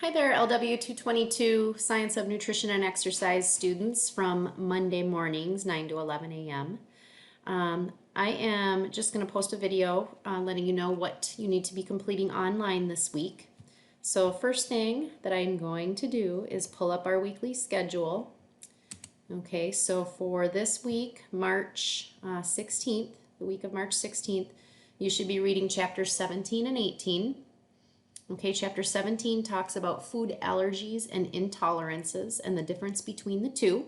Hi there, LW 222 Science of Nutrition and Exercise students from Monday mornings, 9 to 11 a.m. I am just going to post a video letting you know what you need to be completing online this week. So first thing that I'm going to do is pull up our weekly schedule. Okay, so for this week, March 16th, the week of March 16th, you should be reading chapters 17 and 18. Okay, chapter 17 talks about food allergies and intolerances and the difference between the two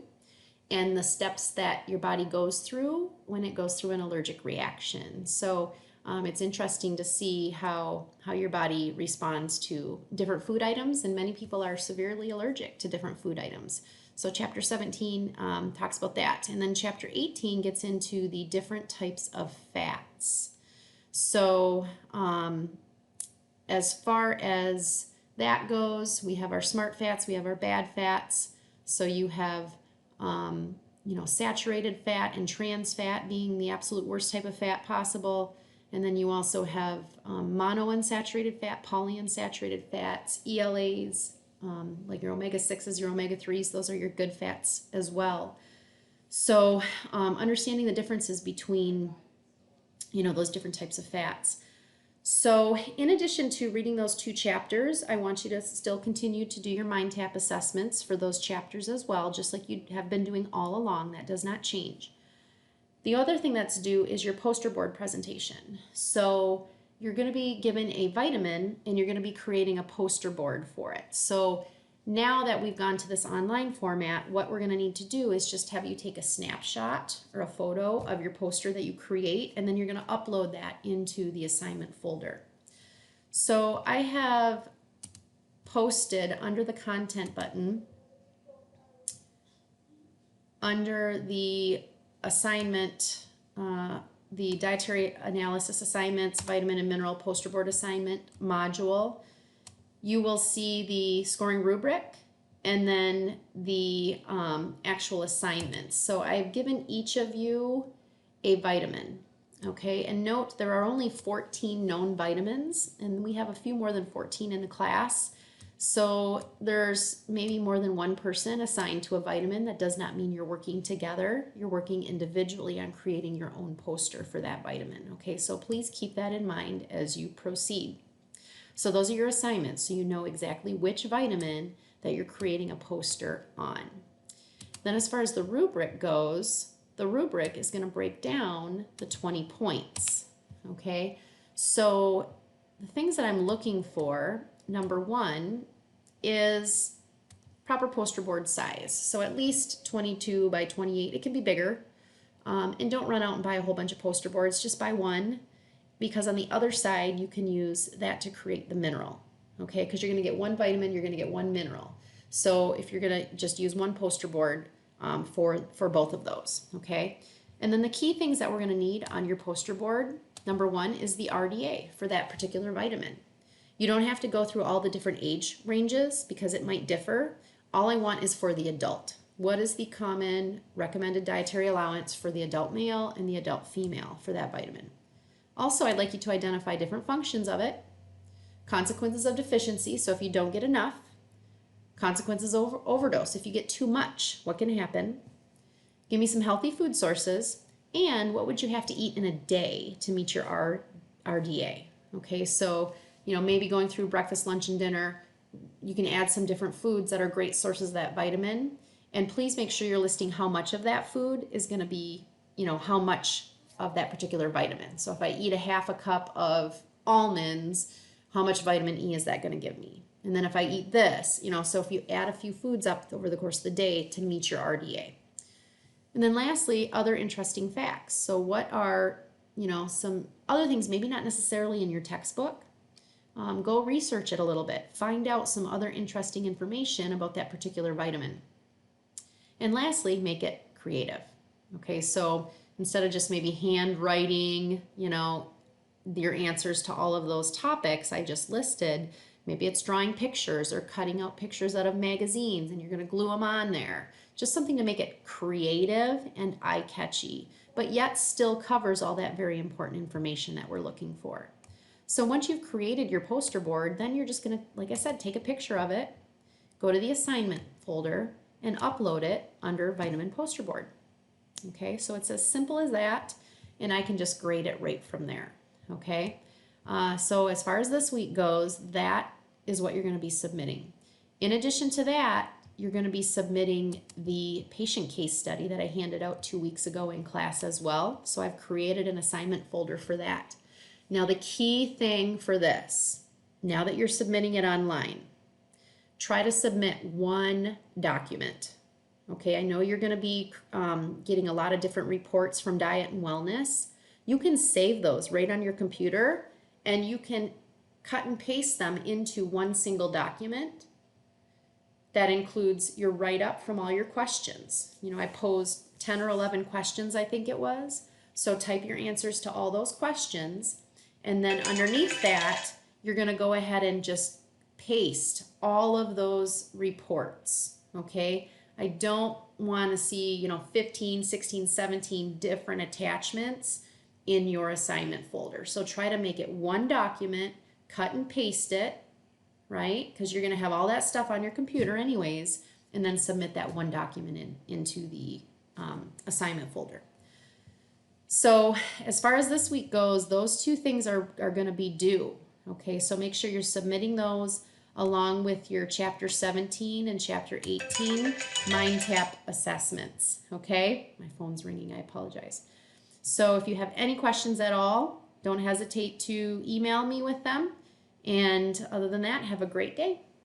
and the steps that your body goes through when it goes through an allergic reaction. So it's interesting to see how your body responds to different food items, and many people are severely allergic to different food items. So chapter 17 talks about that. And then chapter 18 gets into the different types of fats. So as far as that goes, we have our smart fats, we have our bad fats. So you have, saturated fat and trans fat being the absolute worst type of fat possible. And then you also have monounsaturated fat, polyunsaturated fats, ELAs, like your omega-6s, your omega-3s, those are your good fats as well. So understanding the differences between, those different types of fats. So in addition to reading those two chapters, I want you to still continue to do your MindTap assessments for those chapters as well, just like you have been doing all along. That does not change. The other thing that's due is your poster board presentation. So you're going to be given a vitamin and you're going to be creating a poster board for it. So now that we've gone to this online format, what we're going to need to do is just have you take a snapshot or a photo of your poster that you create, and then you're going to upload that into the assignment folder. So I have posted under the content button, under the assignment, the dietary analysis assignments, vitamin and mineral poster board assignment module, you will see the scoring rubric and then the actual assignments. So I've given each of you a vitamin, okay? And note there are only 14 known vitamins, and we have a few more than 14 in the class. So there's maybe more than one person assigned to a vitamin. That does not mean you're working together. You're working individually on creating your own poster for that vitamin, okay? So please keep that in mind as you proceed. So those are your assignments, so you know exactly which vitamin that you're creating a poster on. Then as far as the rubric goes, the rubric is going to break down the 20 points, okay? So the things that I'm looking for, number one, is proper poster board size. So at least 22 by 28, it can be bigger. And don't run out and buy a whole bunch of poster boards, just buy one, because on the other side you can use that to create the mineral, okay? Because you're going to get one vitamin, you're going to get one mineral. So if you're going to just use one poster board for both of those, okay? And then the key things that we're going to need on your poster board, number one is the RDA for that particular vitamin. You don't have to go through all the different age ranges because it might differ. All I want is for the adult. What is the common recommended dietary allowance for the adult male and the adult female for that vitamin? Also, I'd like you to identify different functions of it, consequences of deficiency, so if you don't get enough, consequences of overdose, if you get too much, what can happen? Give me some healthy food sources, and what would you have to eat in a day to meet your RDA? Okay, so maybe going through breakfast, lunch, and dinner, you can add some different foods that are great sources of that vitamin, and please make sure you're listing how much of that food is going to be, how much of that particular vitamin. So if I eat a half a cup of almonds, how much vitamin E is that going to give me? And then if I eat this, so if you add a few foods up over the course of the day to meet your RDA. And then lastly, other interesting facts. So what are, some other things, maybe not necessarily in your textbook. Go research it a little bit. Find out some other interesting information about that particular vitamin. And lastly, make it creative. Okay, so instead of just maybe handwriting, your answers to all of those topics I just listed, maybe it's drawing pictures or cutting out pictures out of magazines and you're going to glue them on there. Just something to make it creative and eye-catchy, but yet still covers all that very important information that we're looking for. So once you've created your poster board, then you're just gonna, like I said, take a picture of it, go to the assignment folder, and upload it under Vitamin Poster Board. Okay, so it's as simple as that, and I can just grade it right from there. Okay, so as far as this week goes, that is what you're going to be submitting. In addition to that, you're going to be submitting the patient case study that I handed out 2 weeks ago in class as well. So I've created an assignment folder for that. Now the key thing for this, now that you're submitting it online, try to submit one document. Okay, I know you're going to be getting a lot of different reports from Diet and Wellness. You can save those right on your computer, and you can cut and paste them into one single document that includes your write-up from all your questions. You know, I posed 10 or 11 questions, I think it was. So type your answers to all those questions, and then underneath that, you're going to go ahead and just paste all of those reports, okay? I don't want to see, 15, 16, 17 different attachments in your assignment folder. So try to make it one document, cut and paste it, right? Because you're going to have all that stuff on your computer anyways, and then submit that one document into the assignment folder. So as far as this week goes, those two things are going to be due. Okay, so make sure you're submitting those along with your Chapter 17 and Chapter 18 MindTap assessments. Okay, my phone's ringing, I apologize. So if you have any questions at all, don't hesitate to email me with them. And other than that, have a great day.